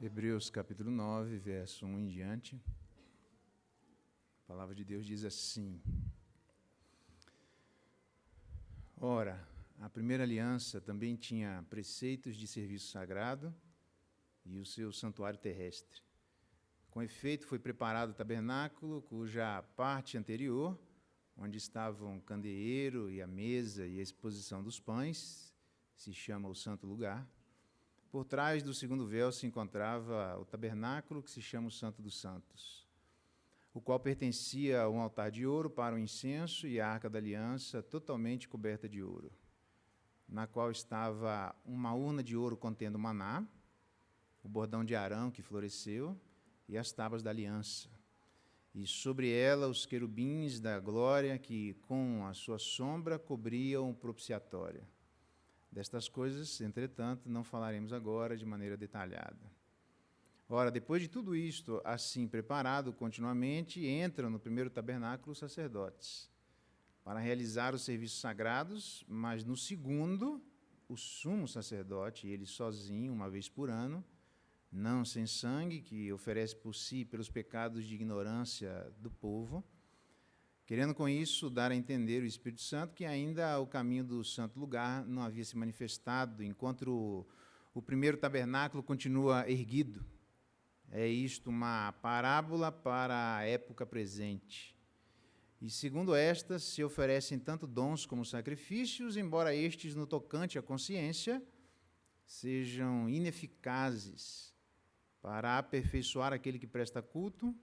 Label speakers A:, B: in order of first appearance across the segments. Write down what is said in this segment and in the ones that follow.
A: Hebreus capítulo 9, verso 1 em diante. A palavra de Deus diz assim: Ora, a primeira aliança também tinha preceitos de serviço sagrado e o seu santuário terrestre. Com efeito, foi preparado o tabernáculo, cuja parte anterior, onde estavam o candeeiro e a mesa e a exposição dos pães, se chama o santo lugar. Por trás do segundo véu se encontrava o tabernáculo, que se chama o Santo dos Santos, o qual pertencia a um altar de ouro para o incenso e a arca da aliança totalmente coberta de ouro, na qual estava uma urna de ouro contendo maná, o bordão de Arão que floresceu e as tábuas da aliança. E sobre ela os querubins da glória que, com a sua sombra, cobriam o propiciatório. Destas coisas, entretanto, não falaremos agora de maneira detalhada. Ora, depois de tudo isto, assim preparado continuamente, entram no primeiro tabernáculo os sacerdotes, para realizar os serviços sagrados, mas no segundo, o sumo sacerdote, ele sozinho, uma vez por ano, não sem sangue, que oferece por si e pelos pecados de ignorância do povo, querendo com isso dar a entender o Espírito Santo que ainda o caminho do santo lugar não havia se manifestado, enquanto o primeiro tabernáculo continua erguido. É isto uma parábola para a época presente. E segundo esta, se oferecem tanto dons como sacrifícios, embora estes, no tocante à consciência, sejam ineficazes para aperfeiçoar aquele que presta culto,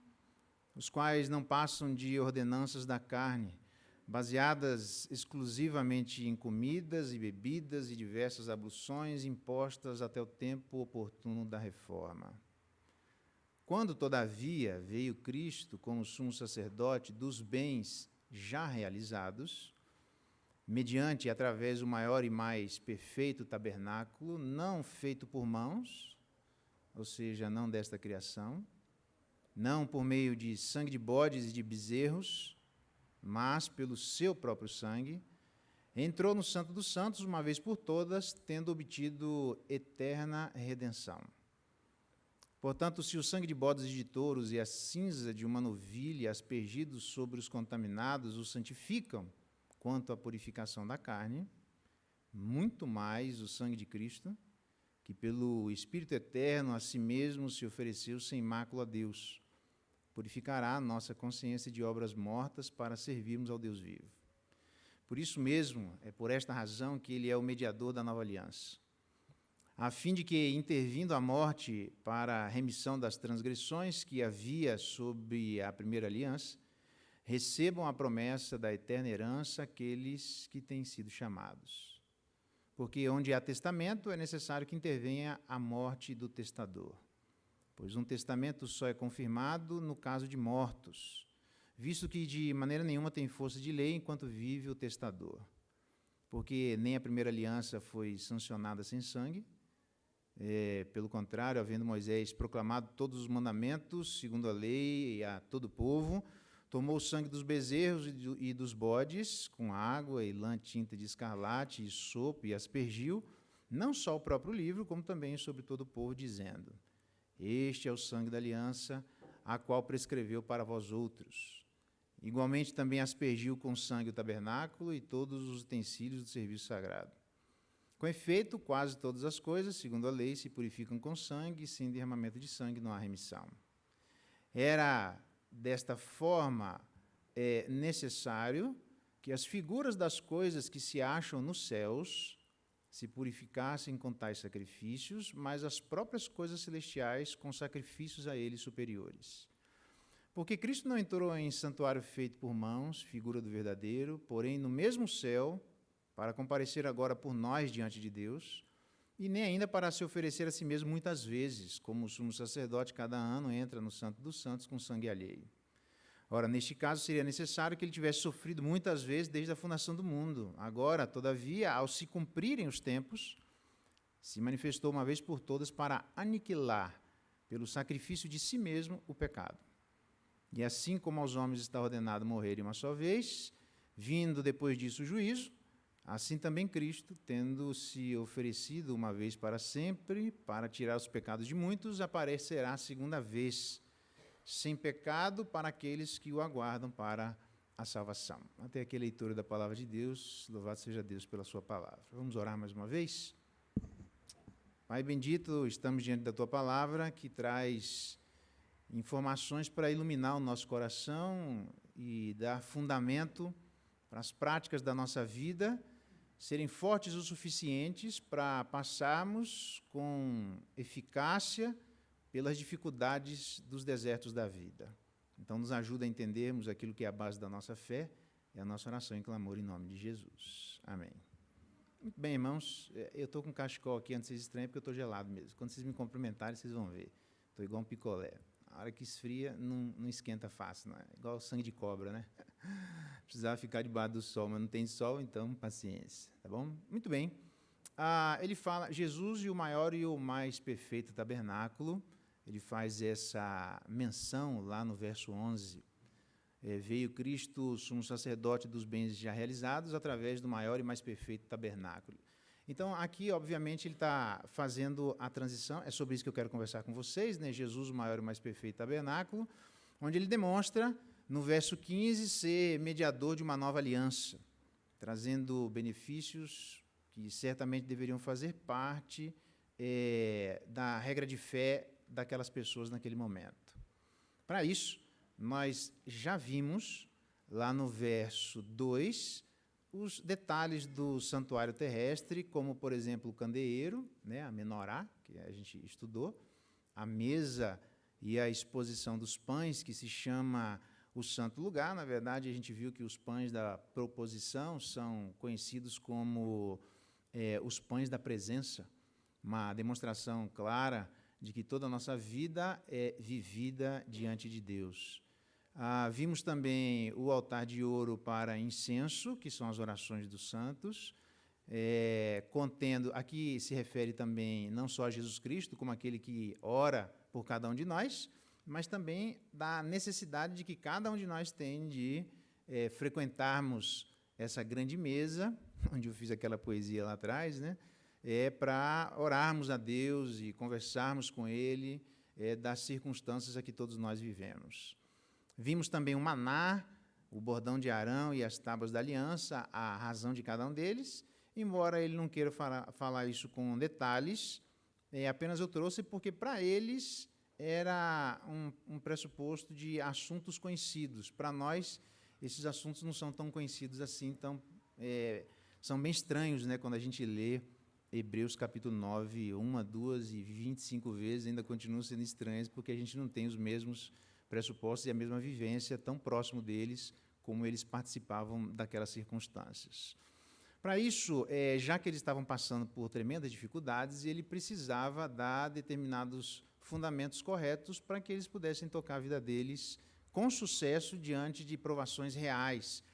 A: os quais não passam de ordenanças da carne, baseadas exclusivamente em comidas e bebidas e diversas abluções impostas até o tempo oportuno da reforma. Quando, todavia, veio Cristo como sumo sacerdote dos bens já realizados, mediante e através do maior e mais perfeito tabernáculo, não feito por mãos, ou seja, não desta criação, não por meio de sangue de bodes e de bezerros, mas pelo seu próprio sangue, entrou no Santo dos Santos uma vez por todas, tendo obtido eterna redenção. Portanto, se o sangue de bodes e de touros e a cinza de uma novilha aspergidos sobre os contaminados os santificam quanto à purificação da carne, muito mais o sangue de Cristo, que pelo Espírito Eterno a si mesmo se ofereceu sem mácula a Deus, purificará a nossa consciência de obras mortas para servirmos ao Deus vivo. Por isso mesmo, é por esta razão que ele é o mediador da nova aliança, a fim de que, intervindo a morte para a remissão das transgressões que havia sob a primeira aliança, recebam a promessa da eterna herança aqueles que têm sido chamados. Porque onde há testamento, é necessário que intervenha a morte do testador. Pois um testamento só é confirmado no caso de mortos, visto que de maneira nenhuma tem força de lei enquanto vive o testador. Porque nem a primeira aliança foi sancionada sem sangue, pelo contrário, havendo Moisés proclamado todos os mandamentos, segundo a lei, a todo o povo, tomou o sangue dos bezerros e dos bodes, com água e lã tinta de escarlate e sopo, e aspergiu, não só o próprio livro, como também sobre todo o povo, dizendo: Este é o sangue da aliança, a qual prescreveu para vós outros. Igualmente também aspergiu com sangue o tabernáculo e todos os utensílios do serviço sagrado. Com efeito, quase todas as coisas, segundo a lei, se purificam com sangue, e sem derramamento de sangue não há remissão. Era desta forma necessário que as figuras das coisas que se acham nos céus se purificassem com tais sacrifícios, mas as próprias coisas celestiais com sacrifícios a eles superiores. Porque Cristo não entrou em santuário feito por mãos, figura do verdadeiro, porém no mesmo céu, para comparecer agora por nós diante de Deus, e nem ainda para se oferecer a si mesmo muitas vezes, como o sumo sacerdote cada ano entra no Santo dos Santos com sangue alheio. Ora, neste caso seria necessário que ele tivesse sofrido muitas vezes desde a fundação do mundo. Agora, todavia, ao se cumprirem os tempos, se manifestou uma vez por todas para aniquilar, pelo sacrifício de si mesmo, o pecado. E assim como aos homens está ordenado morrerem uma só vez, vindo depois disso o juízo, Assim também Cristo, tendo se oferecido uma vez para sempre, para tirar os pecados de muitos, aparecerá a segunda vez, sem pecado, para aqueles que o aguardam para a salvação. Até aqui a leitura da palavra de Deus. Louvado seja Deus pela sua palavra. Vamos orar mais uma vez? Pai bendito, estamos diante da tua palavra, que traz informações para iluminar o nosso coração e dar fundamento para as práticas da nossa vida serem fortes o suficientes para passarmos com eficácia pelas dificuldades dos desertos da vida. Então, nos ajuda a entendermos aquilo que é a base da nossa fé, é a nossa oração em clamor em nome de Jesus. Amém. Muito bem, irmãos, eu estou com cachecol aqui, antes vocês estranhem, porque eu estou gelado mesmo. Quando vocês me cumprimentarem, vocês vão ver. Estou igual um picolé. A hora que esfria, não esquenta fácil, não é? Igual sangue de cobra, né? Precisava ficar debaixo do sol, mas não tem sol, então paciência, tá bom? Muito bem. Ele fala, Jesus e o maior e o mais perfeito tabernáculo. Ele faz essa menção lá no verso 11. Veio Cristo, sumo sacerdote dos bens já realizados, através do maior e mais perfeito tabernáculo. Então, aqui, obviamente, ele está fazendo a transição, é sobre isso que eu quero conversar com vocês, né? Jesus, o maior e mais perfeito tabernáculo, onde ele demonstra, no verso 15, ser mediador de uma nova aliança, trazendo benefícios que certamente deveriam fazer parte da regra de fé daquelas pessoas naquele momento. Para isso, nós já vimos, lá no verso 2, os detalhes do santuário terrestre, como, por exemplo, o candeeiro, né, a menorá, que a gente estudou, a mesa e a exposição dos pães, que se chama o santo lugar. Na verdade, a gente viu que os pães da proposição são conhecidos como os pães da presença, uma demonstração clara de que toda a nossa vida é vivida diante de Deus. Vimos também o altar de ouro para incenso, que são as orações dos santos, contendo, aqui se refere também não só a Jesus Cristo, como aquele que ora por cada um de nós, mas também da necessidade de que cada um de nós tem de frequentarmos essa grande mesa, onde eu fiz aquela poesia lá atrás, né? Para orarmos a Deus e conversarmos com Ele das circunstâncias a que todos nós vivemos. Vimos também o maná, o bordão de Arão e as tábuas da aliança, a razão de cada um deles, embora ele não queira falar isso com detalhes, apenas eu trouxe porque para eles era um pressuposto de assuntos conhecidos. Para nós, esses assuntos não são tão conhecidos assim, então são bem estranhos, né, quando a gente lê Hebreus capítulo 9, 1, 2 e 25 vezes, ainda continuam sendo estranhos, porque a gente não tem os mesmos pressupostos e a mesma vivência tão próximo deles, como eles participavam daquelas circunstâncias. Para isso, já que eles estavam passando por tremendas dificuldades, ele precisava dar determinados fundamentos corretos para que eles pudessem tocar a vida deles com sucesso diante de provações reais,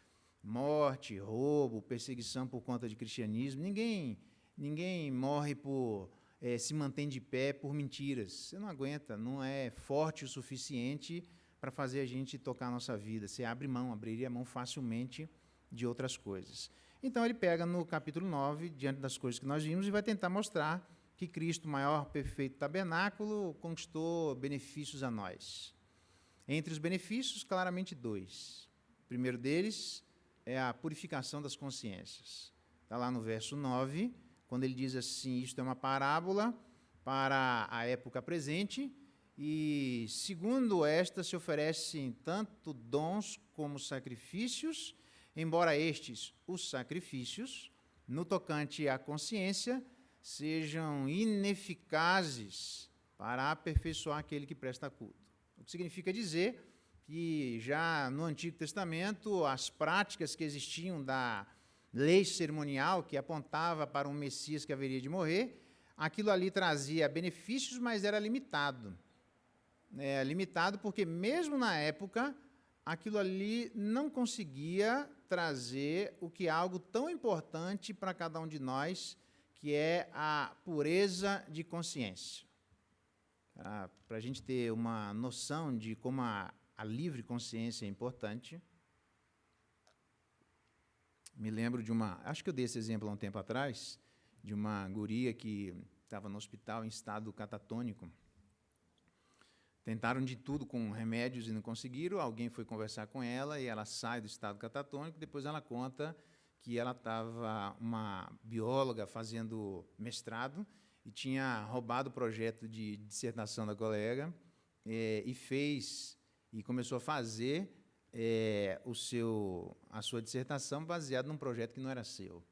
A: morte, roubo, perseguição por conta de cristianismo. Ninguém morre por se mantém de pé por mentiras. Você não aguenta, não é forte o suficiente para fazer a gente tocar a nossa vida. Você abriria mão facilmente de outras coisas. Então, ele pega no capítulo 9, diante das coisas que nós vimos, e vai tentar mostrar que Cristo, o maior perfeito tabernáculo, conquistou benefícios a nós. Entre os benefícios, claramente dois. O primeiro deles é a purificação das consciências. Está lá no verso 9, quando ele diz assim, isto é uma parábola para a época presente, e segundo esta se oferecem tanto dons como sacrifícios, embora estes, os sacrifícios, no tocante à consciência, sejam ineficazes para aperfeiçoar aquele que presta culto. O que significa dizer que já no Antigo Testamento, as práticas que existiam da lei cerimonial, que apontava para um Messias que haveria de morrer, aquilo ali trazia benefícios, mas era limitado. Limitado porque, mesmo na época, aquilo ali não conseguia trazer o que é algo tão importante para cada um de nós, que é a pureza de consciência. Para a gente ter uma noção de como a livre consciência é importante, Me lembro de acho que eu dei esse exemplo há um tempo atrás, de uma guria que estava no hospital em estado catatônico. Tentaram de tudo com remédios e não conseguiram. Alguém foi conversar com ela e ela sai do estado catatônico. Depois ela conta que ela estava uma bióloga fazendo mestrado e tinha roubado o projeto de dissertação da colega e começou a fazer a sua dissertação baseada num projeto que não era seu.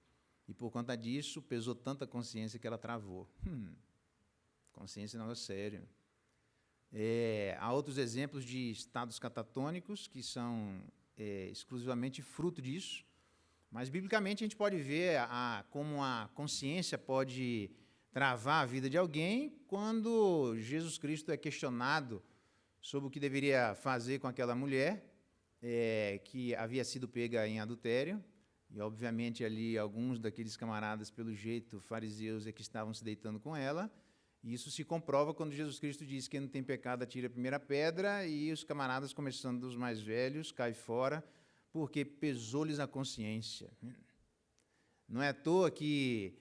A: E, por conta disso, pesou tanta consciência que ela travou. Consciência não é sério. Há outros exemplos de estados catatônicos que são exclusivamente fruto disso, mas, biblicamente, a gente pode ver como a consciência pode travar a vida de alguém quando Jesus Cristo é questionado sobre o que deveria fazer com aquela mulher que havia sido pega em adultério. E, obviamente, ali alguns daqueles camaradas, pelo jeito, fariseus, que estavam se deitando com ela. E isso se comprova quando Jesus Cristo diz que quem não tem pecado atire a primeira pedra, e os camaradas, começando dos mais velhos, caem fora, porque pesou-lhes a consciência. Não é à toa que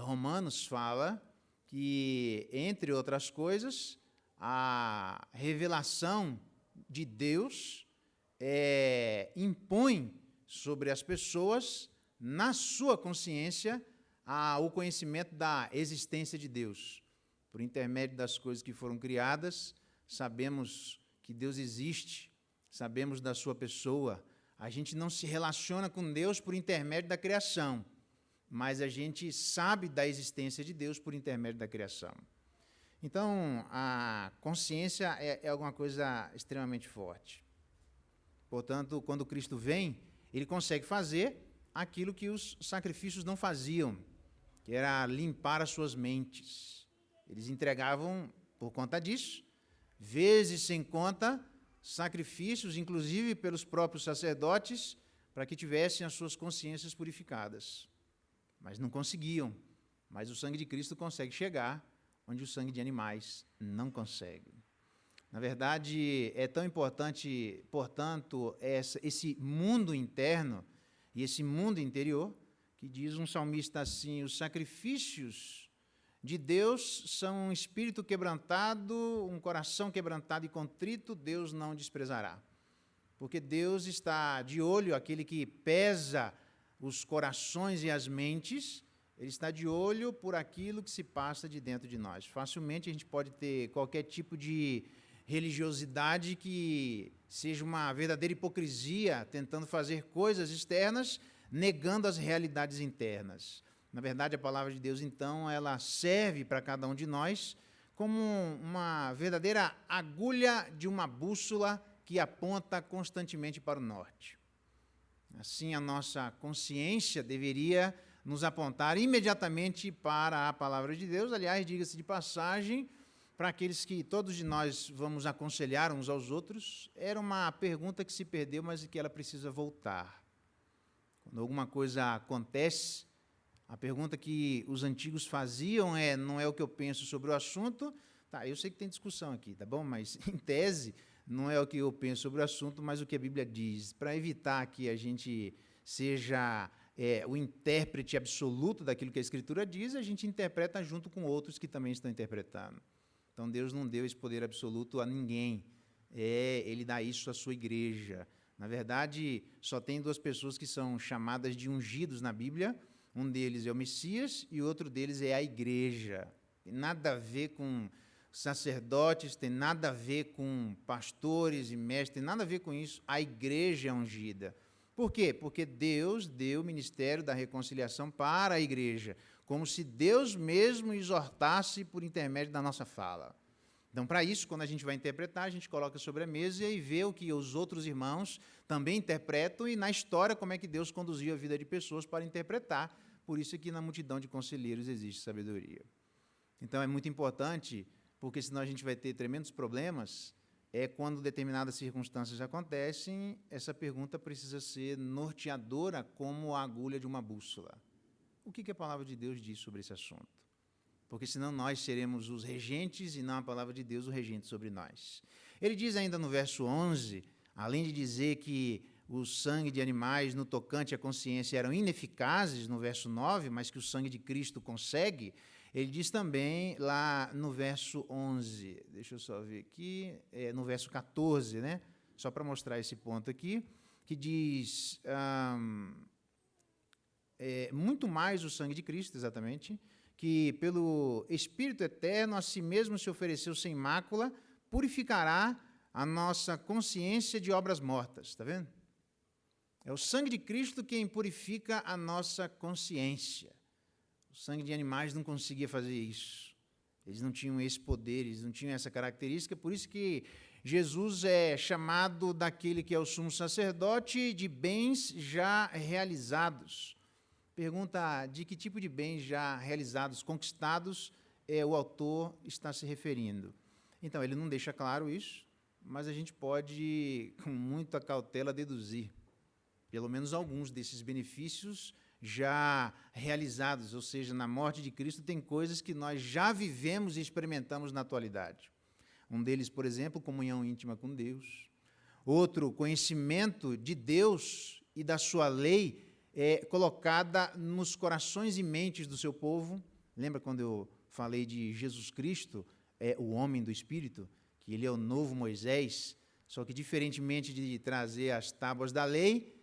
A: Romanos fala que, entre outras coisas, a revelação de Deus impõe sobre as pessoas, na sua consciência, o conhecimento da existência de Deus. Por intermédio das coisas que foram criadas, sabemos que Deus existe, sabemos da sua pessoa. A gente não se relaciona com Deus por intermédio da criação, mas a gente sabe da existência de Deus por intermédio da criação. Então, a consciência é alguma coisa extremamente forte. Portanto, quando Cristo vem, ele consegue fazer aquilo que os sacrifícios não faziam, que era limpar as suas mentes. Eles entregavam, por conta disso, vezes sem conta, sacrifícios, inclusive pelos próprios sacerdotes, para que tivessem as suas consciências purificadas. Mas não conseguiam. Mas o sangue de Cristo consegue chegar onde o sangue de animais não consegue. Na verdade, é tão importante, portanto, esse mundo interno e esse mundo interior, que diz um salmista assim: os sacrifícios de Deus são um espírito quebrantado, um coração quebrantado e contrito, Deus não desprezará. Porque Deus está de olho, aquele que pesa os corações e as mentes, ele está de olho por aquilo que se passa de dentro de nós. Facilmente a gente pode ter qualquer tipo de religiosidade que seja uma verdadeira hipocrisia, tentando fazer coisas externas, negando as realidades internas. Na verdade, a palavra de Deus, então, ela serve para cada um de nós como uma verdadeira agulha de uma bússola que aponta constantemente para o norte. Assim, a nossa consciência deveria nos apontar imediatamente para a palavra de Deus. Aliás, diga-se de passagem, para aqueles que todos de nós vamos aconselhar uns aos outros, era uma pergunta que se perdeu, mas que ela precisa voltar. Quando alguma coisa acontece, a pergunta que os antigos faziam não é o que eu penso sobre o assunto. Tá, eu sei que tem discussão aqui, tá bom? Mas, em tese, não é o que eu penso sobre o assunto, mas o que a Bíblia diz. Para evitar que a gente seja o intérprete absoluto daquilo que a Escritura diz, a gente interpreta junto com outros que também estão interpretando. Então, Deus não deu esse poder absoluto a ninguém. Ele dá isso à sua igreja. Na verdade, só tem duas pessoas que são chamadas de ungidos na Bíblia. Um deles é o Messias e o outro deles é a igreja. Tem nada a ver com sacerdotes, tem nada a ver com pastores e mestres, tem nada a ver com isso. A igreja é ungida. Por quê? Porque Deus deu o ministério da reconciliação para a igreja, como se Deus mesmo exortasse por intermédio da nossa fala. Então, para isso, quando a gente vai interpretar, a gente coloca sobre a mesa e vê o que os outros irmãos também interpretam e na história como é que Deus conduziu a vida de pessoas para interpretar. Por isso é que na multidão de conselheiros existe sabedoria. Então, é muito importante, porque senão a gente vai ter tremendos problemas, quando determinadas circunstâncias acontecem, essa pergunta precisa ser norteadora como a agulha de uma bússola. O que a palavra de Deus diz sobre esse assunto? Porque senão nós seremos os regentes e não a palavra de Deus o regente sobre nós. Ele diz ainda no verso 11, além de dizer que o sangue de animais no tocante à consciência eram ineficazes, no verso 9, mas que o sangue de Cristo consegue, ele diz também lá no verso 11, deixa eu só ver aqui, no verso 14, né? Só para mostrar esse ponto aqui, que diz, muito mais o sangue de Cristo, exatamente, que pelo Espírito Eterno a si mesmo se ofereceu sem mácula, purificará a nossa consciência de obras mortas, está vendo? É o sangue de Cristo quem purifica a nossa consciência. O sangue de animais não conseguia fazer isso. Eles não tinham esse poder, eles não tinham essa característica, por isso que Jesus é chamado daquele que é o sumo sacerdote de bens já realizados. Pergunta de que tipo de bens já realizados, conquistados, o autor está se referindo. Então, ele não deixa claro isso, mas a gente pode, com muita cautela, deduzir pelo menos alguns desses benefícios já realizados, ou seja, na morte de Cristo tem coisas que nós já vivemos e experimentamos na atualidade. Um deles, por exemplo, comunhão íntima com Deus. Outro, conhecimento de Deus e da sua lei colocada nos corações e mentes do seu povo. Lembra quando eu falei de Jesus Cristo, o homem do Espírito, que ele é o novo Moisés, só que diferentemente de trazer as tábuas da lei,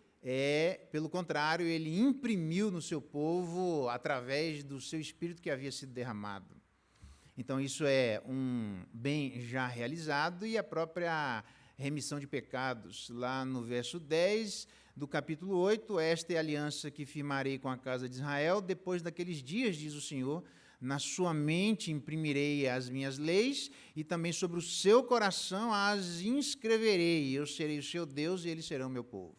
A: pelo contrário, ele imprimiu no seu povo através do seu Espírito que havia sido derramado. Então, isso é um bem já realizado e a própria remissão de pecados. Lá no verso 10 do capítulo 8, esta é a aliança que firmarei com a casa de Israel, depois daqueles dias, diz o Senhor, na sua mente imprimirei as minhas leis e também sobre o seu coração as inscreverei. Eu serei o seu Deus e eles serão meu povo.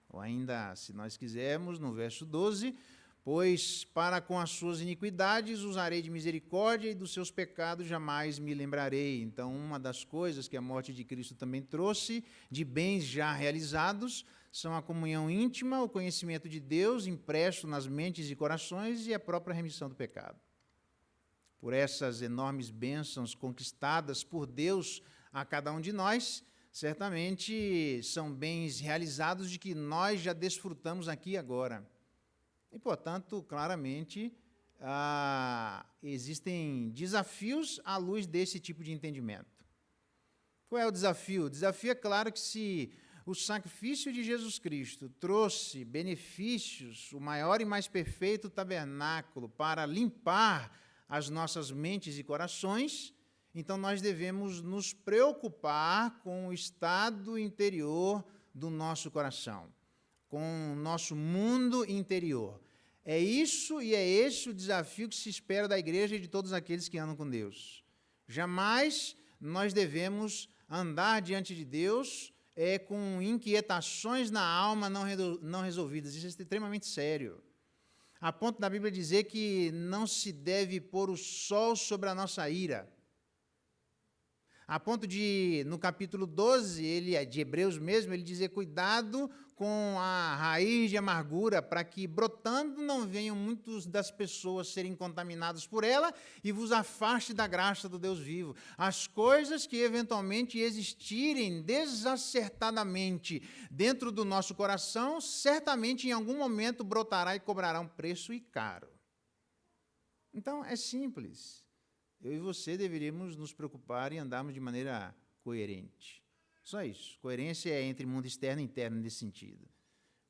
A: Ou ainda, se nós quisermos, no verso 12, pois para com as suas iniquidades usarei de misericórdia e dos seus pecados jamais me lembrarei. Então, uma das coisas que a morte de Cristo também trouxe, de bens já realizados, são a comunhão íntima, o conhecimento de Deus impresso nas mentes e corações e a própria remissão do pecado. Por essas enormes bênçãos conquistadas por Deus a cada um de nós, certamente são bens realizados de que nós já desfrutamos aqui e agora. E, portanto, claramente, existem desafios à luz desse tipo de entendimento. Qual é o desafio? O desafio é claro que se o sacrifício de Jesus Cristo trouxe benefícios, o maior e mais perfeito tabernáculo para limpar as nossas mentes e corações, então nós devemos nos preocupar com o estado interior do nosso coração, com o nosso mundo interior. É isso e é esse o desafio que se espera da igreja e de todos aqueles que andam com Deus. Jamais nós devemos andar diante de Deus com inquietações na alma não resolvidas. Isso é extremamente sério. A ponto da Bíblia dizer que não se deve pôr o sol sobre a nossa ira. A ponto de, no capítulo 12, de Hebreus mesmo, ele dizer, cuidado com a raiz de amargura, para que, brotando, não venham muitas das pessoas serem contaminadas por ela e vos afaste da graça do Deus vivo. As coisas que, eventualmente, existirem desacertadamente dentro do nosso coração, certamente, em algum momento, brotará e cobrará um preço e caro. Então, é simples. Eu e você deveríamos nos preocupar e andarmos de maneira coerente. Só isso. Coerência é entre mundo externo e interno nesse sentido.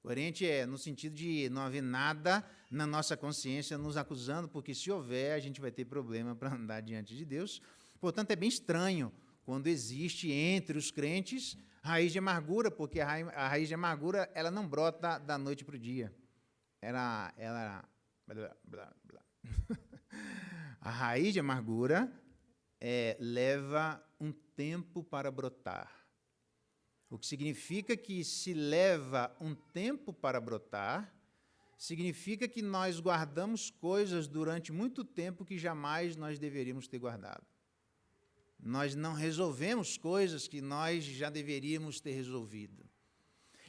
A: Coerente é no sentido de não haver nada na nossa consciência nos acusando, porque se houver, a gente vai ter problema para andar diante de Deus. Portanto, é bem estranho quando existe entre os crentes raiz de amargura, porque a raiz de amargura ela não brota da noite para o dia. A raiz de amargura leva um tempo para brotar. O que significa que se leva um tempo para brotar, significa que nós guardamos coisas durante muito tempo que jamais nós deveríamos ter guardado. Nós não resolvemos coisas que nós já deveríamos ter resolvido.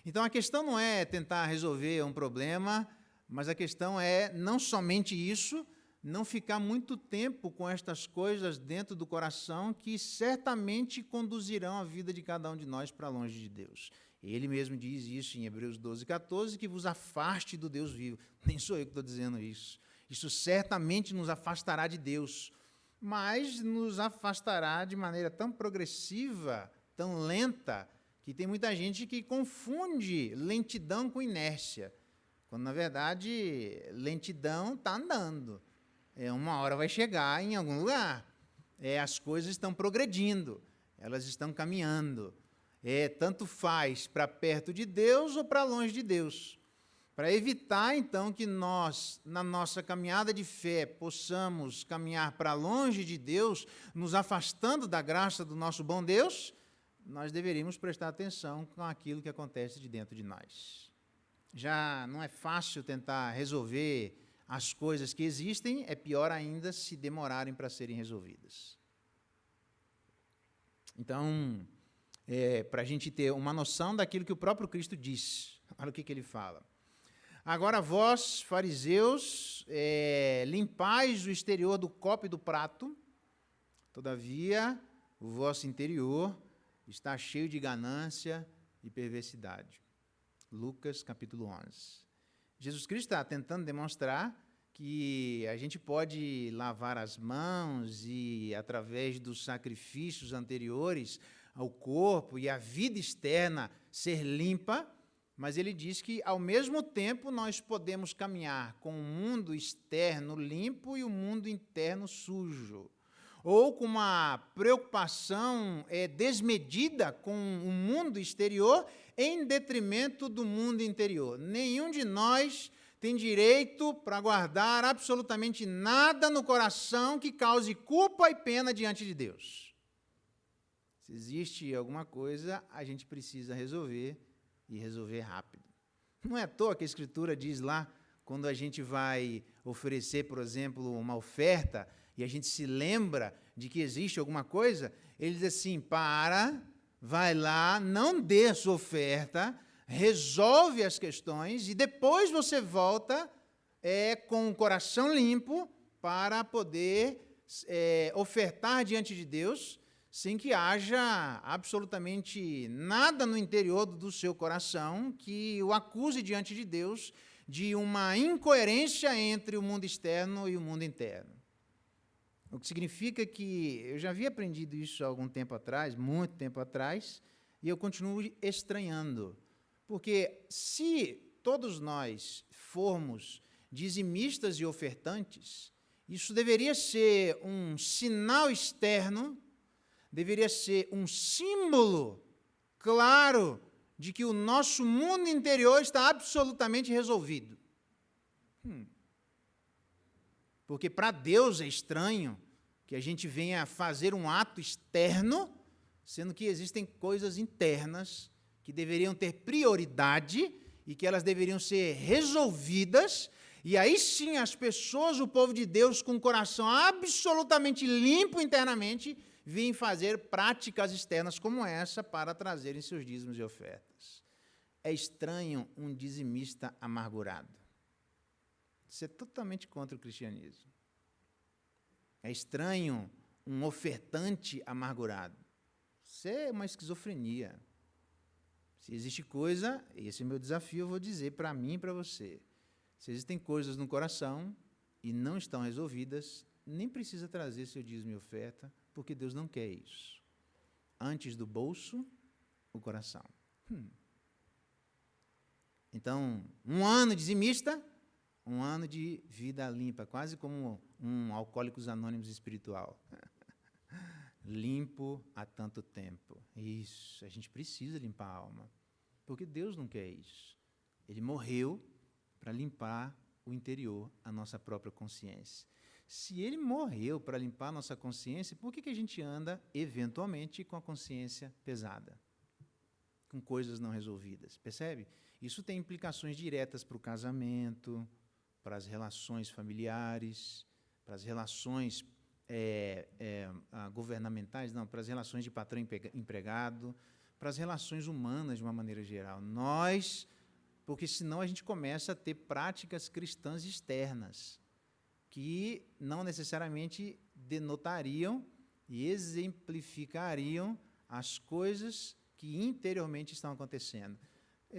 A: Então, a questão não é tentar resolver um problema, mas a questão é não somente isso, não ficar muito tempo com estas coisas dentro do coração que certamente conduzirão a vida de cada um de nós para longe de Deus. Ele mesmo diz isso em Hebreus 12:14, que vos afaste do Deus vivo. Nem sou eu que estou dizendo isso. Isso certamente nos afastará de Deus, mas nos afastará de maneira tão progressiva, tão lenta, que tem muita gente que confunde lentidão com inércia, quando, na verdade, lentidão está andando. Uma hora vai chegar em algum lugar. As coisas estão progredindo, elas estão caminhando. Tanto faz para perto de Deus ou para longe de Deus. Para evitar, então, que nós, na nossa caminhada de fé, possamos caminhar para longe de Deus, nos afastando da graça do nosso bom Deus, nós deveríamos prestar atenção com aquilo que acontece de dentro de nós. Já não é fácil tentar resolver as coisas que existem, é pior ainda se demorarem para serem resolvidas. Então, para a gente ter uma noção daquilo que o próprio Cristo disse, olha o que ele fala. Agora vós, fariseus, limpais o exterior do copo e do prato, todavia o vosso interior está cheio de ganância e perversidade. Lucas, capítulo 11. Jesus Cristo está tentando demonstrar que a gente pode lavar as mãos e, através dos sacrifícios anteriores ao corpo e à vida externa, ser limpa, mas ele diz que, ao mesmo tempo, nós podemos caminhar com o mundo externo limpo e o mundo interno sujo, ou com uma preocupação desmedida com o mundo exterior em detrimento do mundo interior. Nenhum de nós tem direito para guardar absolutamente nada no coração que cause culpa e pena diante de Deus. Se existe alguma coisa, a gente precisa resolver, e resolver rápido. Não é à toa que a Escritura diz lá, quando a gente vai oferecer, por exemplo, uma oferta, e a gente se lembra de que existe alguma coisa, ele diz assim, vai lá, não dê a sua oferta, resolve as questões, e depois você volta com o coração limpo para poder ofertar diante de Deus, sem que haja absolutamente nada no interior do seu coração que o acuse diante de Deus de uma incoerência entre o mundo externo e o mundo interno. O que significa que eu já havia aprendido isso há algum tempo atrás, muito tempo atrás, e eu continuo estranhando. Porque se todos nós formos dizimistas e ofertantes, isso deveria ser um sinal externo, deveria ser um símbolo claro de que o nosso mundo interior está absolutamente resolvido. Porque para Deus é estranho que a gente venha fazer um ato externo, sendo que existem coisas internas que deveriam ter prioridade e que elas deveriam ser resolvidas, e aí sim as pessoas, o povo de Deus, com o coração absolutamente limpo internamente, vêm fazer práticas externas como essa para trazerem seus dízimos e ofertas. É estranho um dizimista amargurado. Isso é totalmente contra o cristianismo. É estranho um ofertante amargurado. Isso é uma esquizofrenia. Se existe coisa, esse é o meu desafio, eu vou dizer para mim e para você. Se existem coisas no coração e não estão resolvidas, nem precisa trazer seu dízimo e oferta, porque Deus não quer isso. Antes do bolso, o coração. Então, um ano dizimista, um ano de vida limpa, quase como um Alcoólicos Anônimos espiritual. Limpo há tanto tempo. Isso, a gente precisa limpar a alma, porque Deus não quer isso. Ele morreu para limpar o interior, a nossa própria consciência. Se ele morreu para limpar a nossa consciência, por que a gente anda, eventualmente, com a consciência pesada? Com coisas não resolvidas, percebe? Isso tem implicações diretas para o casamento, para as relações familiares, para as relações governamentais, não, para as relações de patrão e empregado, para as relações humanas de uma maneira geral. Porque senão a gente começa a ter práticas cristãs externas, que não necessariamente denotariam e exemplificariam as coisas que interiormente estão acontecendo.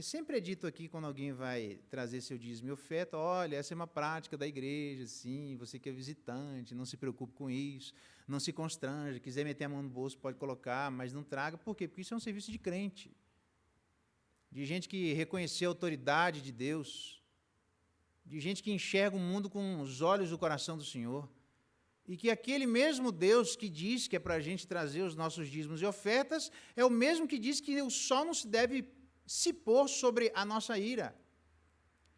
A: Sempre é dito aqui, quando alguém vai trazer seu dízimo e oferta, olha, essa é uma prática da igreja, sim, você que é visitante, não se preocupe com isso, não se constranja, quiser meter a mão no bolso, pode colocar, mas não traga. Por quê? Porque isso é um serviço de crente, de gente que reconheceu a autoridade de Deus, de gente que enxerga o mundo com os olhos do coração do Senhor, e que aquele mesmo Deus que diz que é para a gente trazer os nossos dízimos e ofertas, é o mesmo que diz que o sol não se deve se pôr sobre a nossa ira,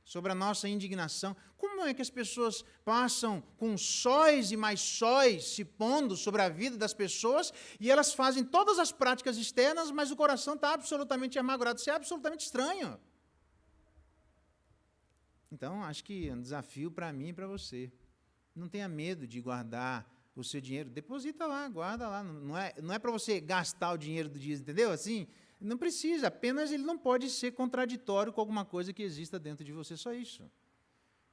A: sobre a nossa indignação. Como é que as pessoas passam com sóis e mais sóis se pondo sobre a vida das pessoas e elas fazem todas as práticas externas, mas o coração está absolutamente amargurado? Isso é absolutamente estranho. Então, acho que é um desafio para mim e para você. Não tenha medo de guardar o seu dinheiro. Deposita lá, guarda lá. Não é para você gastar o dinheiro do dízimo, entendeu? Assim, não precisa, apenas ele não pode ser contraditório com alguma coisa que exista dentro de você, só isso.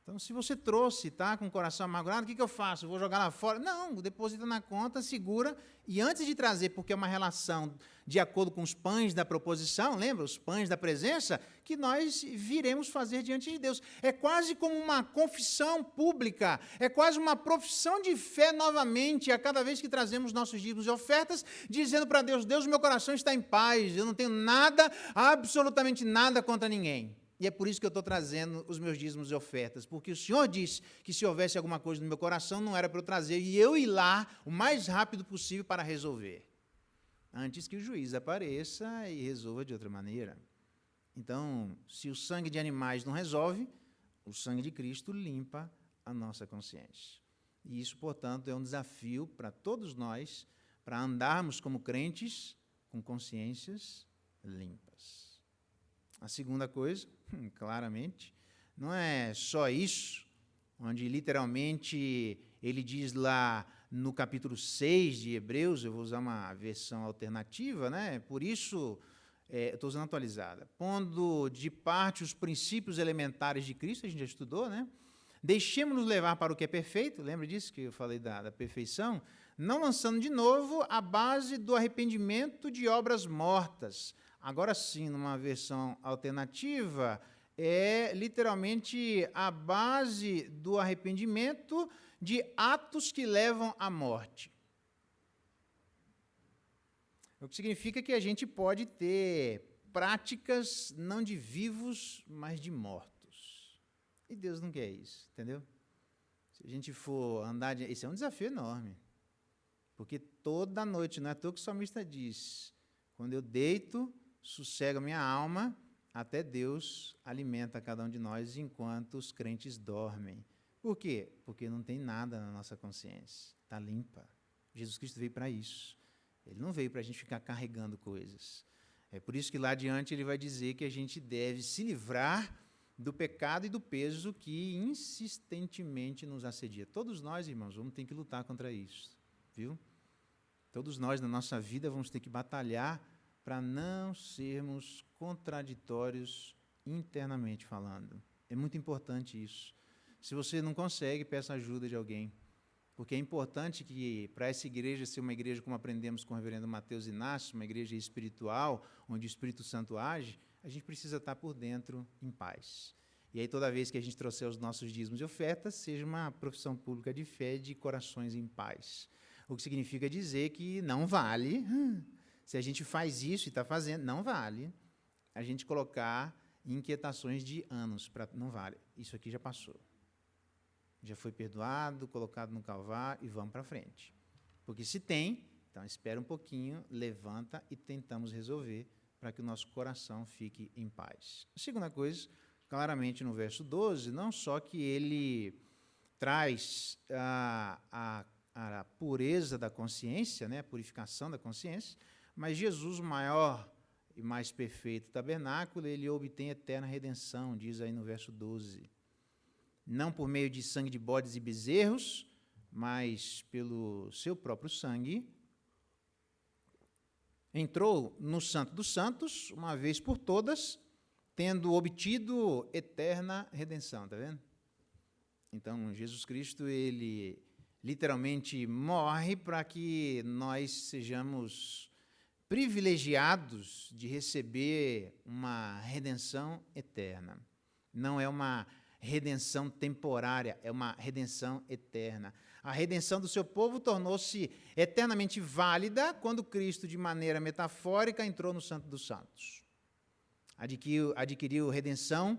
A: Então, se você trouxe, está com o coração amargurado, o que eu faço? Vou jogar lá fora? Não, deposita na conta, segura, e antes de trazer, porque é uma relação de acordo com os pães da proposição, lembra? Os pães da presença, que nós viremos fazer diante de Deus. É quase como uma confissão pública, é quase uma profissão de fé novamente, a cada vez que trazemos nossos dízimos e ofertas, dizendo para Deus, Deus, meu coração está em paz, eu não tenho nada, absolutamente nada contra ninguém. E é por isso que eu estou trazendo os meus dízimos e ofertas, porque o Senhor disse que se houvesse alguma coisa no meu coração, não era para eu trazer, e eu ir lá o mais rápido possível para resolver, antes que o juiz apareça e resolva de outra maneira. Então, se o sangue de animais não resolve, o sangue de Cristo limpa a nossa consciência. E isso, portanto, é um desafio para todos nós, para andarmos como crentes com consciências limpas. A segunda coisa, claramente, não é só isso, onde literalmente ele diz lá no capítulo 6 de Hebreus, eu vou usar uma versão alternativa, né? Por isso, eu estou usando atualizada, pondo de parte os princípios elementares de Cristo, a gente já estudou, né? Deixemos-nos levar para o que é perfeito, lembra disso que eu falei da perfeição? Não lançando de novo a base do arrependimento de obras mortas. Agora sim, numa versão alternativa, é literalmente a base do arrependimento de atos que levam à morte. O que significa que a gente pode ter práticas não de vivos, mas de mortos. E Deus não quer isso, entendeu? Se a gente for andar... Esse é um desafio enorme. Porque toda noite, não é à toa que o salmista diz, quando eu deito, sossego a minha alma, até Deus alimenta cada um de nós enquanto os crentes dormem. Por quê? Porque não tem nada na nossa consciência, está limpa. Jesus Cristo veio para isso. Ele não veio para a gente ficar carregando coisas. É por isso que lá adiante ele vai dizer que a gente deve se livrar do pecado e do peso que insistentemente nos assedia. Todos nós, irmãos, vamos ter que lutar contra isso, viu? Todos nós, na nossa vida, vamos ter que batalhar para não sermos contraditórios internamente falando. É muito importante isso. Se você não consegue, peça ajuda de alguém. Porque é importante que, para essa igreja ser uma igreja, como aprendemos com o reverendo Mateus Inácio, uma igreja espiritual, onde o Espírito Santo age, a gente precisa estar por dentro em paz. E aí, toda vez que a gente trouxer os nossos dízimos e ofertas, seja uma profissão pública de fé de corações em paz. O que significa dizer que não vale... Se a gente faz isso e está fazendo, não vale a gente colocar inquietações de anos, não vale. Isso aqui já passou. Já foi perdoado, colocado no Calvário e vamos para frente. Porque se tem, então espera um pouquinho, levanta e tentamos resolver para que o nosso coração fique em paz. A segunda coisa, claramente no verso 12, não só que ele traz a pureza da consciência, né, a purificação da consciência, mas Jesus, o maior e mais perfeito tabernáculo, ele obtém eterna redenção, diz aí no verso 12. Não por meio de sangue de bodes e bezerros, mas pelo seu próprio sangue, entrou no Santo dos Santos, uma vez por todas, tendo obtido eterna redenção, está vendo? Então, Jesus Cristo, ele literalmente morre para que nós sejamos privilegiados de receber uma redenção eterna. Não é uma redenção temporária, é uma redenção eterna. A redenção do seu povo tornou-se eternamente válida quando Cristo, de maneira metafórica, entrou no Santo dos Santos. Adquiriu redenção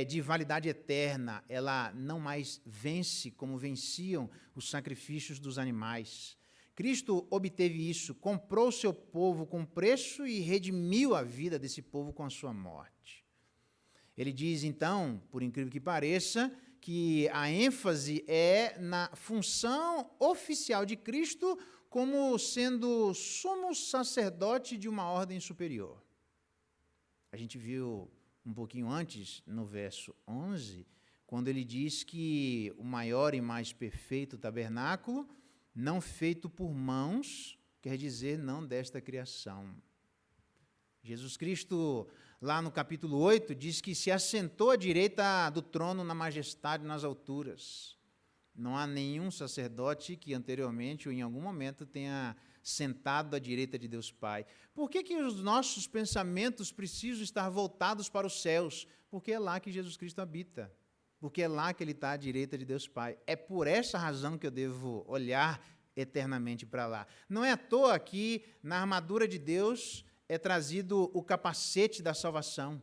A: de validade eterna. Ela não mais vence como venciam os sacrifícios dos animais. Cristo obteve isso, comprou o seu povo com preço e redimiu a vida desse povo com a sua morte. Ele diz, então, por incrível que pareça, que a ênfase é na função oficial de Cristo como sendo sumo sacerdote de uma ordem superior. A gente viu um pouquinho antes, no verso 11, quando ele diz que o maior e mais perfeito tabernáculo, não feito por mãos, quer dizer, não desta criação. Jesus Cristo, lá no capítulo 8, diz que se assentou à direita do trono na majestade nas alturas. Não há nenhum sacerdote que anteriormente ou em algum momento tenha sentado à direita de Deus Pai. Por que os nossos pensamentos precisam estar voltados para os céus? Porque é lá que Jesus Cristo habita. Porque é lá que Ele está à direita de Deus Pai. É por essa razão que eu devo olhar eternamente para lá. Não é à toa que na armadura de Deus é trazido o capacete da salvação.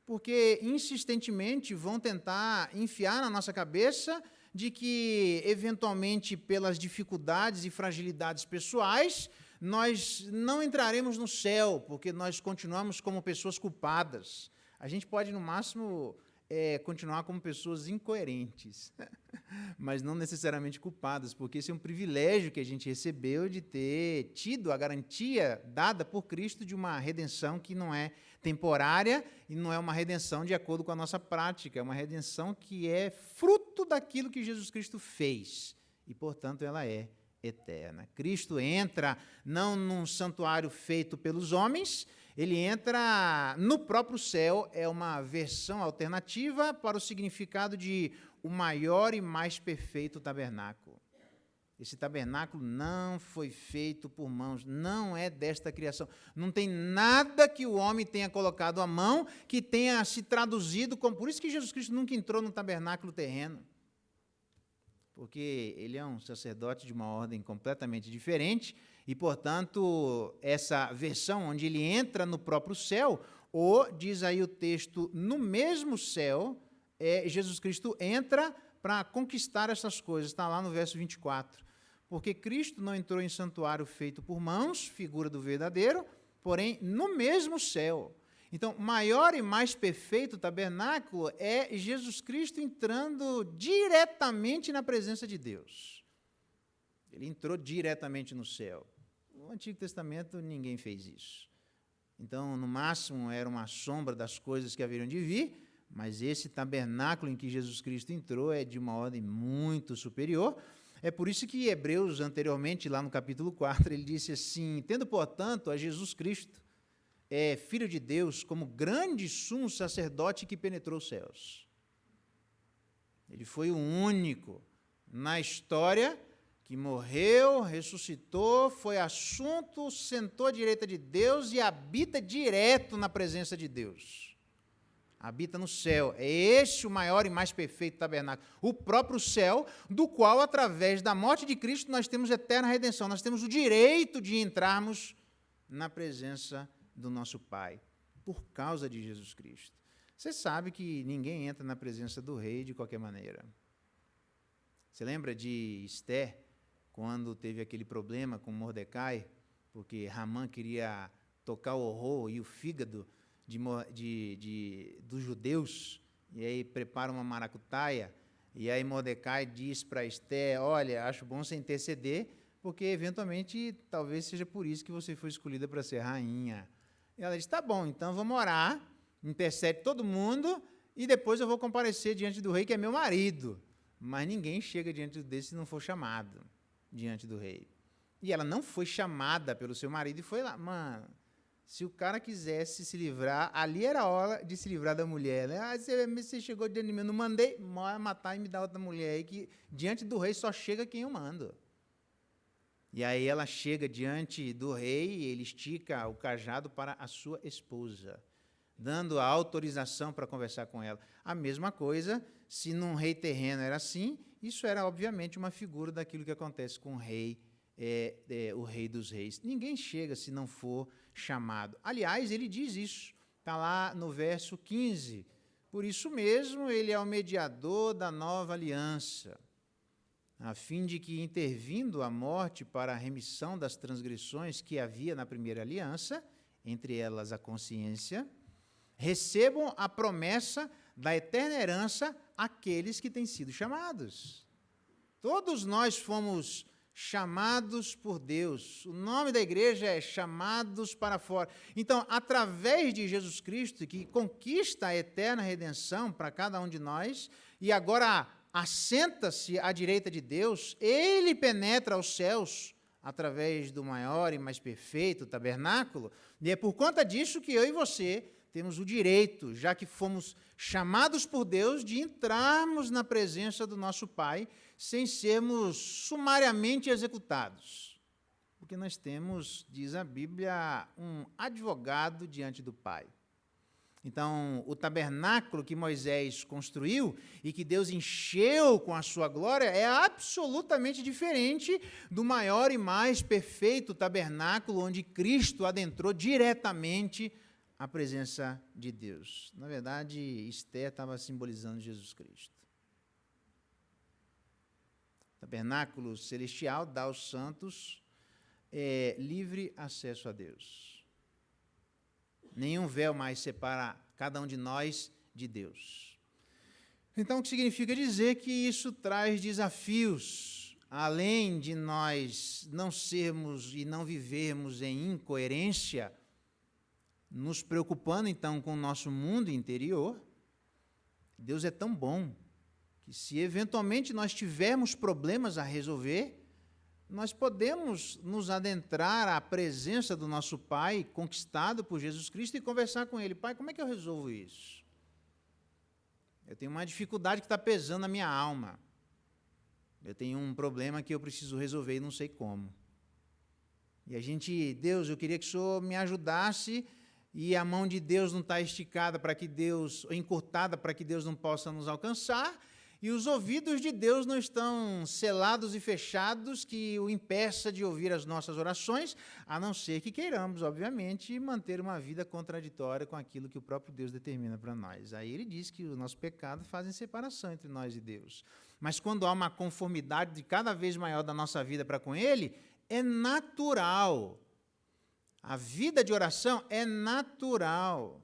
A: Porque insistentemente vão tentar enfiar na nossa cabeça de que, eventualmente, pelas dificuldades e fragilidades pessoais, nós não entraremos no céu, porque nós continuamos como pessoas culpadas. A gente pode, no máximo, continuar como pessoas incoerentes, mas não necessariamente culpadas, porque esse é um privilégio que a gente recebeu de ter tido a garantia dada por Cristo de uma redenção que não é temporária e não é uma redenção de acordo com a nossa prática, é uma redenção que é fruto daquilo que Jesus Cristo fez e, portanto, ela é eterna. Cristo entra não num santuário feito pelos homens, ele entra no próprio céu, é uma versão alternativa para o significado de o maior e mais perfeito tabernáculo. Esse tabernáculo não foi feito por mãos, não é desta criação. Não tem nada que o homem tenha colocado à mão que tenha se traduzido como... Por isso que Jesus Cristo nunca entrou no tabernáculo terreno. Porque ele é um sacerdote de uma ordem completamente diferente e, portanto, essa versão onde ele entra no próprio céu, ou, diz aí o texto, no mesmo céu, Jesus Cristo entra para conquistar essas coisas. Está lá no verso 24. Porque Cristo não entrou em santuário feito por mãos, figura do verdadeiro, porém no mesmo céu. Então, maior e mais perfeito tabernáculo é Jesus Cristo entrando diretamente na presença de Deus. Ele entrou diretamente no céu. No Antigo Testamento, ninguém fez isso. Então, no máximo, era uma sombra das coisas que haveriam de vir, mas esse tabernáculo em que Jesus Cristo entrou é de uma ordem muito superior. É por isso que Hebreus, anteriormente, lá no capítulo 4, ele disse assim, tendo, portanto, a Jesus Cristo, Filho de Deus, como grande sumo sacerdote que penetrou os céus. Ele foi o único na história que morreu, ressuscitou, foi assunto, sentou à direita de Deus e habita direto na presença de Deus. Habita no céu. É esse o maior e mais perfeito tabernáculo. O próprio céu, do qual, através da morte de Cristo, nós temos eterna redenção. Nós temos o direito de entrarmos na presença do nosso Pai, por causa de Jesus Cristo. Você sabe que ninguém entra na presença do rei de qualquer maneira. Você lembra de Esther, quando teve aquele problema com Mordecai, porque Hamã queria tocar o horror e o fígado dos judeus, e aí prepara uma maracutaia, e aí Mordecai diz para Esther, olha, acho bom você interceder, porque eventualmente talvez seja por isso que você foi escolhida para ser rainha. E ela diz, tá bom, então vamos orar, intercede todo mundo, e depois eu vou comparecer diante do rei, que é meu marido. Mas ninguém chega diante dele se não for chamado diante do rei. E ela não foi chamada pelo seu marido e foi lá. Mano, Se o cara quisesse se livrar, ali era a hora de se livrar da mulher. Né? Ah, você chegou diante de mim, eu não mandei matar e me dar outra mulher aí, que diante do rei só chega quem eu mando. E aí ela chega diante do rei e ele estica o cajado para a sua esposa, dando a autorização para conversar com ela. A mesma coisa, se num rei terreno era assim, isso era obviamente uma figura daquilo que acontece com o rei, o rei dos reis. Ninguém chega se não for chamado. Aliás, ele diz isso, está lá no verso 15. Por isso mesmo, ele é o mediador da nova aliança, a fim de que, intervindo a morte para a remissão das transgressões que havia na primeira aliança, entre elas a consciência, recebam a promessa da eterna herança aqueles que têm sido chamados. Todos nós fomos chamados por Deus. O nome da igreja é Chamados para Fora. Então, através de Jesus Cristo, que conquista a eterna redenção para cada um de nós, e agora assenta-se à direita de Deus, ele penetra aos céus através do maior e mais perfeito tabernáculo, e é por conta disso que eu e você temos o direito, já que fomos chamados por Deus, de entrarmos na presença do nosso Pai sem sermos sumariamente executados. Porque nós temos, diz a Bíblia, um advogado diante do Pai. Então, o tabernáculo que Moisés construiu e que Deus encheu com a sua glória é absolutamente diferente do maior e mais perfeito tabernáculo onde Cristo adentrou diretamente a presença de Deus. Na verdade, Esther estava simbolizando Jesus Cristo. O tabernáculo celestial dá aos santos livre acesso a Deus. Nenhum véu mais separa cada um de nós de Deus. Então, o que significa dizer que isso traz desafios, além de nós não sermos e não vivermos em incoerência, nos preocupando, então, com o nosso mundo interior. Deus é tão bom que, se eventualmente nós tivermos problemas a resolver, nós podemos nos adentrar à presença do nosso Pai, conquistado por Jesus Cristo, e conversar com Ele. Pai, como é que eu resolvo isso? Eu tenho uma dificuldade que está pesando na minha alma. Eu tenho um problema que eu preciso resolver e não sei como. E Deus, eu queria que o Senhor me ajudasse, e a mão de Deus não está esticada para que Deus, encurtada para que Deus não possa nos alcançar, e os ouvidos de Deus não estão selados e fechados que o impeça de ouvir as nossas orações, a não ser que queiramos, obviamente, manter uma vida contraditória com aquilo que o próprio Deus determina para nós. Aí ele diz que o nosso pecado faz separação entre nós e Deus. Mas quando há uma conformidade de cada vez maior da nossa vida para com Ele, é natural. A vida de oração é natural.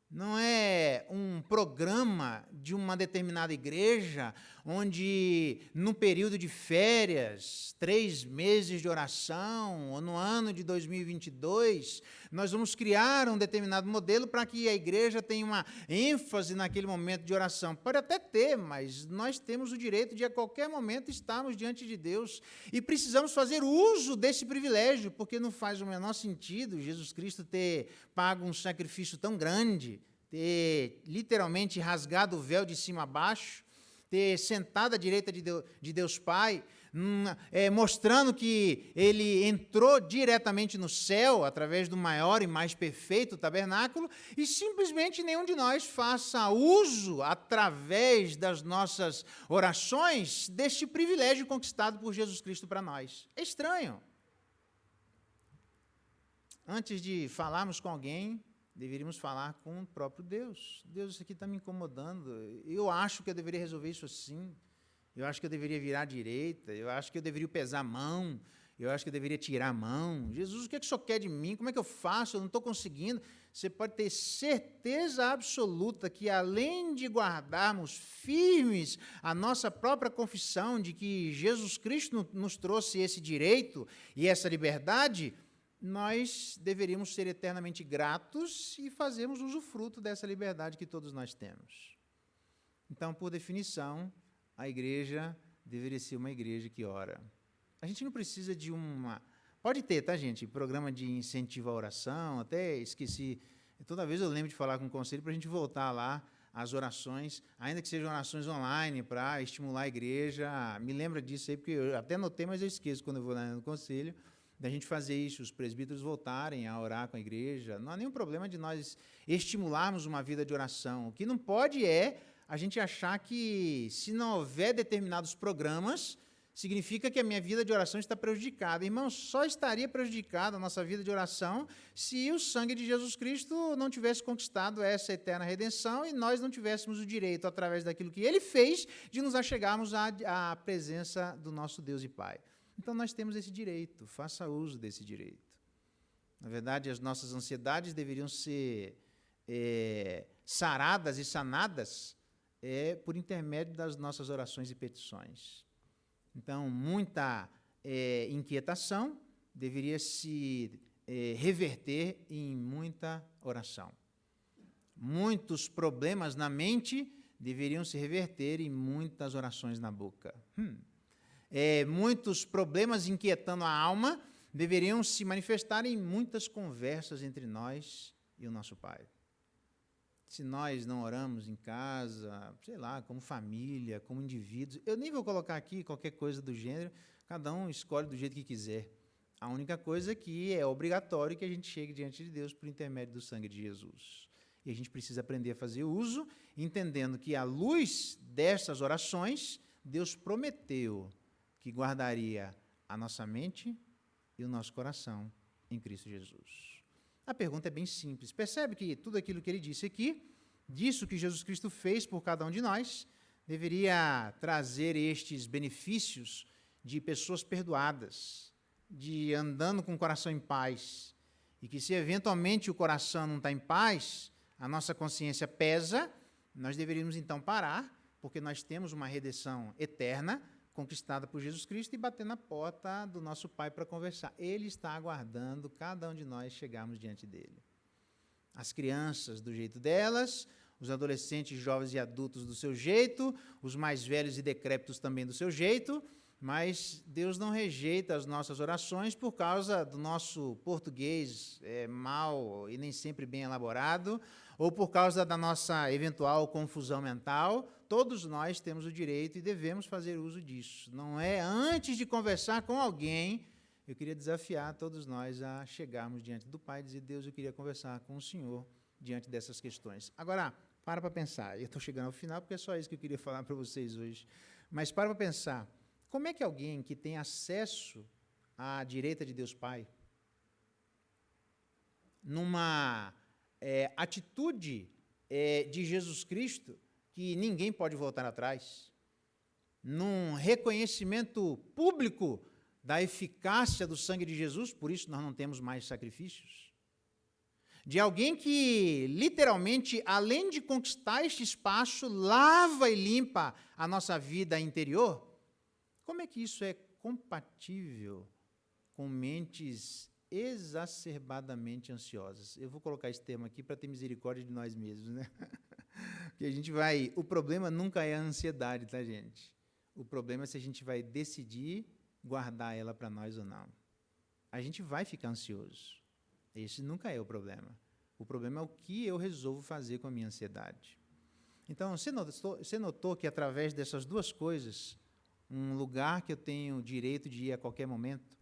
A: Não é um programa de uma determinada igreja, onde, no período de férias, 3 meses de oração, ou no ano de 2022, nós vamos criar um determinado modelo para que a igreja tenha uma ênfase naquele momento de oração. Pode até ter, mas nós temos o direito de, a qualquer momento, estarmos diante de Deus. E precisamos fazer uso desse privilégio, porque não faz o menor sentido Jesus Cristo ter pago um sacrifício tão grande, ter literalmente rasgado o véu de cima a baixo, ter sentado à direita de Deus Pai, mostrando que ele entrou diretamente no céu, através do maior e mais perfeito tabernáculo, e simplesmente nenhum de nós faça uso, através das nossas orações, deste privilégio conquistado por Jesus Cristo para nós. É estranho. Antes de falarmos com alguém, deveríamos falar com o próprio Deus. Deus, isso aqui está me incomodando. Eu acho que eu deveria resolver isso assim. Eu acho que eu deveria virar à direita. Eu acho que eu deveria pesar a mão. Eu acho que eu deveria tirar a mão. Jesus, o que é que o Senhor quer de mim? Como é que eu faço? Eu não estou conseguindo. Você pode ter certeza absoluta que, além de guardarmos firmes a nossa própria confissão de que Jesus Cristo nos trouxe esse direito e essa liberdade, nós deveríamos ser eternamente gratos e fazermos usufruto dessa liberdade que todos nós temos. Então, por definição, a igreja deveria ser uma igreja que ora. A gente não precisa de uma Pode ter, tá, gente? Programa de incentivo à oração, até esqueci. Toda vez eu lembro de falar com o conselho para a gente voltar lá às orações, ainda que sejam orações online, para estimular a igreja. Me lembra disso aí, porque eu até anotei, mas eu esqueço quando eu vou lá no conselho, da gente fazer isso, os presbíteros voltarem a orar com a igreja. Não há nenhum problema de nós estimularmos uma vida de oração. O que não pode é a gente achar que, se não houver determinados programas, significa que a minha vida de oração está prejudicada. Irmão, só estaria prejudicada a nossa vida de oração se o sangue de Jesus Cristo não tivesse conquistado essa eterna redenção e nós não tivéssemos o direito, através daquilo que Ele fez, de nos achegarmos à presença do nosso Deus e Pai. Então, nós temos esse direito, faça uso desse direito. Na verdade, as nossas ansiedades deveriam ser saradas e sanadas por intermédio das nossas orações e petições. Então, muita inquietação deveria se reverter em muita oração. Muitos problemas na mente deveriam se reverter em muitas orações na boca. Muitos problemas inquietando a alma deveriam se manifestar em muitas conversas entre nós e o nosso Pai. Se nós não oramos em casa, sei lá, como família, como indivíduos, eu nem vou colocar aqui qualquer coisa do gênero, cada um escolhe do jeito que quiser. A única coisa é que é obrigatório que a gente chegue diante de Deus por intermédio do sangue de Jesus. E a gente precisa aprender a fazer uso, entendendo que, à luz dessas orações, Deus prometeu que guardaria a nossa mente e o nosso coração em Cristo Jesus. A pergunta é bem simples. Percebe que tudo aquilo que ele disse aqui, disso que Jesus Cristo fez por cada um de nós, deveria trazer estes benefícios de pessoas perdoadas, de andando com o coração em paz, e que se eventualmente o coração não está em paz, a nossa consciência pesa, nós deveríamos então parar, porque nós temos uma redenção eterna, conquistada por Jesus Cristo, e bater na porta do nosso Pai para conversar. Ele está aguardando cada um de nós chegarmos diante dele. As crianças do jeito delas, os adolescentes, jovens e adultos do seu jeito, os mais velhos e decrépitos também do seu jeito, mas Deus não rejeita as nossas orações por causa do nosso português mal e nem sempre bem elaborado, ou por causa da nossa eventual confusão mental. Todos nós temos o direito e devemos fazer uso disso. Não é antes de conversar com alguém, eu queria desafiar todos nós a chegarmos diante do Pai e dizer: Deus, eu queria conversar com o Senhor diante dessas questões. Agora, para pensar. Eu estou chegando ao final porque é só isso que eu queria falar para vocês hoje. Mas para pensar. Como é que alguém que tem acesso à direita de Deus Pai, numa atitude de Jesus Cristo, que ninguém pode voltar atrás, num reconhecimento público da eficácia do sangue de Jesus, por isso nós não temos mais sacrifícios, de alguém que, literalmente, além de conquistar este espaço, lava e limpa a nossa vida interior. Como é que isso é compatível com mentes exacerbadamente ansiosas? Eu vou colocar esse termo aqui para ter misericórdia de nós mesmos, né? Porque a gente vai... O problema nunca é a ansiedade, tá, gente? O problema é se a gente vai decidir guardar ela para nós ou não. A gente vai ficar ansioso. Esse nunca é o problema. O problema é o que eu resolvo fazer com a minha ansiedade. Então, você notou que, através dessas duas coisas, um lugar que eu tenho direito de ir a qualquer momento,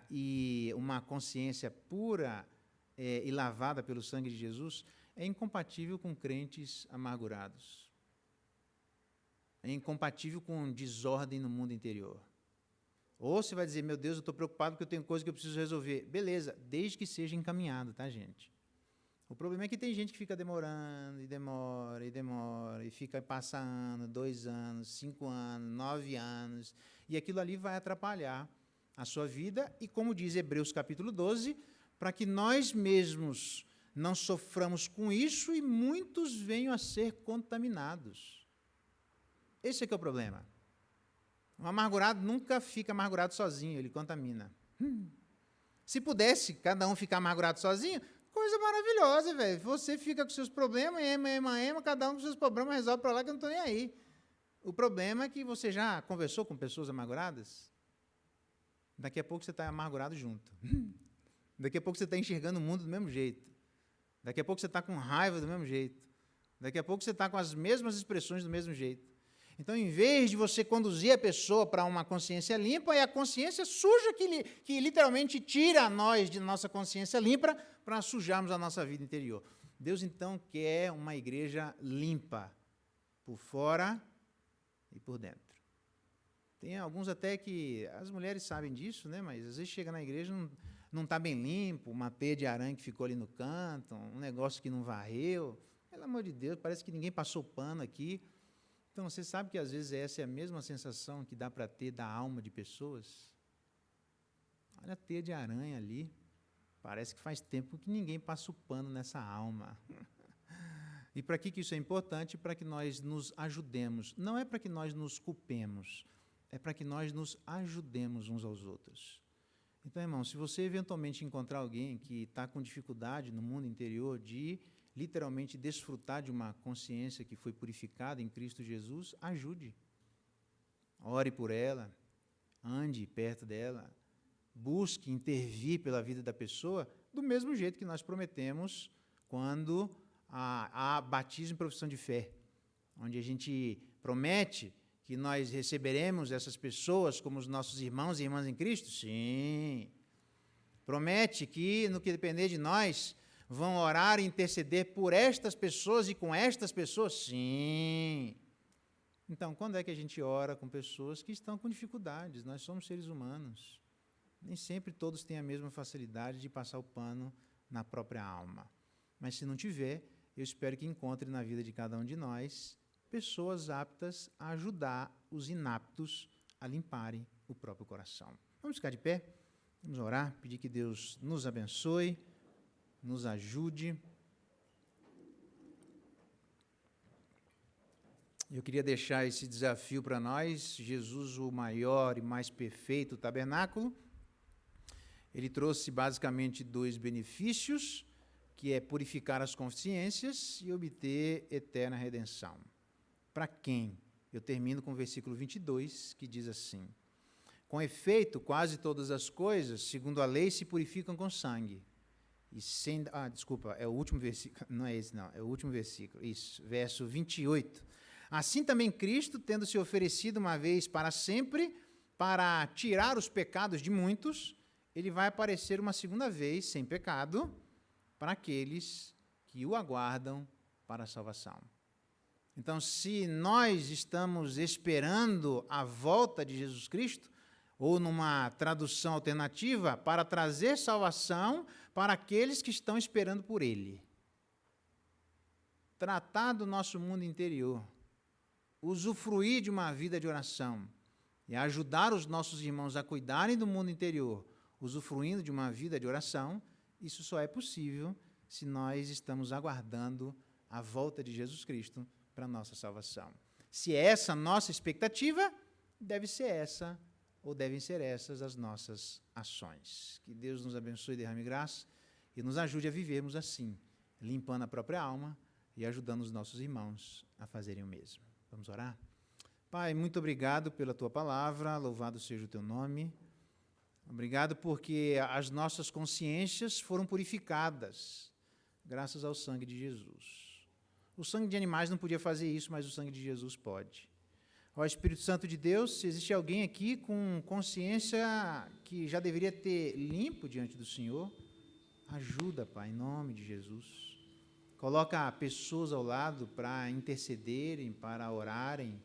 A: e uma consciência pura e lavada pelo sangue de Jesus, é incompatível com crentes amargurados. É incompatível com desordem no mundo interior. Ou você vai dizer: meu Deus, eu estou preocupado porque eu tenho coisa que eu preciso resolver. Beleza, desde que seja encaminhado, tá, gente? O problema é que tem gente que fica demorando, e demora, e passa ano, 2 anos, 5 anos, 9 anos, e aquilo ali vai atrapalhar a sua vida, e como diz Hebreus capítulo 12, para que nós mesmos não soframos com isso e muitos venham a ser contaminados. Esse é que é o problema. Um amargurado nunca fica amargurado sozinho, ele contamina. Se pudesse cada um ficar amargurado sozinho, coisa maravilhosa, velho. Você fica com seus problemas, ema, cada um com seus problemas resolve para lá que eu não estou nem aí. O problema é que você já conversou com pessoas amarguradas? daqui a pouco você está amargurado junto. Daqui a pouco você está enxergando o mundo do mesmo jeito. Daqui a pouco você está com raiva do mesmo jeito. Daqui a pouco você está com as mesmas expressões do mesmo jeito. Então, em vez de você conduzir a pessoa para uma consciência limpa, é a consciência suja que literalmente tira nós de nossa consciência limpa para sujarmos a nossa vida interior. Deus, então, quer uma igreja limpa, por fora e por dentro. Tem alguns até que, as mulheres sabem disso, né? Mas às vezes chega na igreja não está bem limpo, uma teia de aranha que ficou ali no canto, um negócio que não varreu. Pelo amor de Deus, parece que ninguém passou pano aqui. Então, você sabe que às vezes essa é a mesma sensação que dá para ter da alma de pessoas? Olha a teia de aranha ali. Parece que faz tempo que ninguém passa o pano nessa alma. E para que isso é importante? Para que nós nos ajudemos. Não é para que nós nos culpemos, é para que nós nos ajudemos uns aos outros. Então, irmão, se você eventualmente encontrar alguém que está com dificuldade no mundo interior de literalmente desfrutar de uma consciência que foi purificada em Cristo Jesus, ajude. Ore por ela, ande perto dela, busque intervir pela vida da pessoa, do mesmo jeito que nós prometemos quando há batismo em profissão de fé, onde a gente promete que nós receberemos essas pessoas como os nossos irmãos e irmãs em Cristo? Sim. Promete que, no que depender de nós, vão orar e interceder por estas pessoas e com estas pessoas? Sim. Então, quando é que a gente ora com pessoas que estão com dificuldades? Nós somos seres humanos. Nem sempre todos têm a mesma facilidade de passar o pano na própria alma. Mas, se não tiver, eu espero que encontre na vida de cada um de nós pessoas aptas a ajudar os inaptos a limparem o próprio coração. Vamos ficar de pé? Vamos orar, pedir que Deus nos abençoe, nos ajude. Eu queria deixar esse desafio para nós. Jesus, o maior e mais perfeito tabernáculo, ele trouxe basicamente 2 benefícios, que é purificar as consciências e obter eterna redenção. Para quem? Eu termino com o versículo 22, que diz assim: com efeito, quase todas as coisas, segundo a lei, se purificam com sangue. E sem, desculpa, é o último versículo, não é esse não, é o último versículo, isso, verso 28. Assim também Cristo, tendo se oferecido uma vez para sempre, para tirar os pecados de muitos, ele vai aparecer uma segunda vez, sem pecado, para aqueles que o aguardam para a salvação. Então, se nós estamos esperando a volta de Jesus Cristo, ou numa tradução alternativa, para trazer salvação para aqueles que estão esperando por Ele. Tratar do nosso mundo interior, usufruir de uma vida de oração e ajudar os nossos irmãos a cuidarem do mundo interior, usufruindo de uma vida de oração, isso só é possível se nós estamos aguardando a volta de Jesus Cristo para a nossa salvação. Se é essa a nossa expectativa, deve ser essa, ou devem ser essas as nossas ações. Que Deus nos abençoe e derrame graça e nos ajude a vivermos assim, limpando a própria alma e ajudando os nossos irmãos a fazerem o mesmo. Vamos orar? Pai, muito obrigado pela Tua palavra, louvado seja o Teu nome. Obrigado porque as nossas consciências foram purificadas, graças ao sangue de Jesus. O sangue de animais não podia fazer isso, mas o sangue de Jesus pode. Ó Espírito Santo de Deus, se existe alguém aqui com consciência que já deveria ter limpo diante do Senhor, ajuda, Pai, em nome de Jesus. Coloca pessoas ao lado para intercederem, para orarem,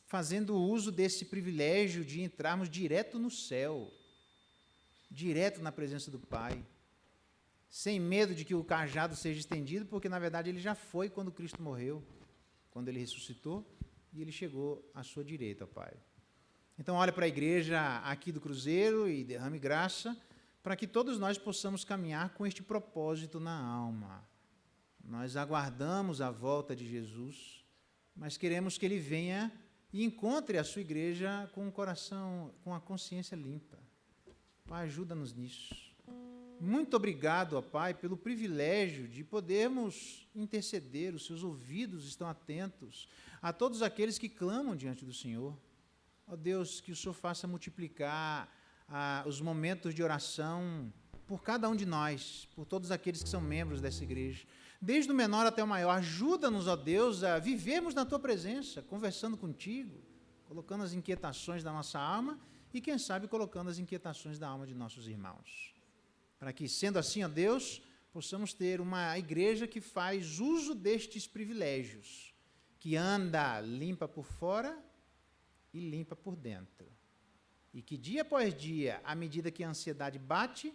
A: fazendo uso desse privilégio de entrarmos direto no céu, direto na presença do Pai, sem medo de que o cajado seja estendido, porque, na verdade, ele já foi quando Cristo morreu, quando ele ressuscitou, e ele chegou à sua direita, Pai. Então, olha para a igreja aqui do Cruzeiro e derrame graça, para que todos nós possamos caminhar com este propósito na alma. Nós aguardamos a volta de Jesus, mas queremos que ele venha e encontre a sua igreja com o coração, com a consciência limpa. Pai, ajuda-nos nisso. Muito obrigado, ó Pai, pelo privilégio de podermos interceder, os seus ouvidos estão atentos a todos aqueles que clamam diante do Senhor. Ó Deus, que o Senhor faça multiplicar os momentos de oração por cada um de nós, por todos aqueles que são membros dessa igreja. Desde o menor até o maior, ajuda-nos, ó Deus, a vivermos na Tua presença, conversando contigo, colocando as inquietações da nossa alma e, quem sabe, colocando as inquietações da alma de nossos irmãos. Para que, sendo assim, ó Deus, possamos ter uma igreja que faz uso destes privilégios, que anda limpa por fora e limpa por dentro. E que dia após dia, à medida que a ansiedade bate,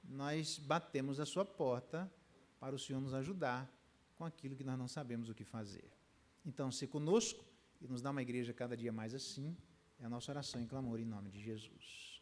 A: nós batemos a sua porta para o Senhor nos ajudar com aquilo que nós não sabemos o que fazer. Então, se conosco e nos dá uma igreja cada dia mais assim, é a nossa oração e clamor em nome de Jesus.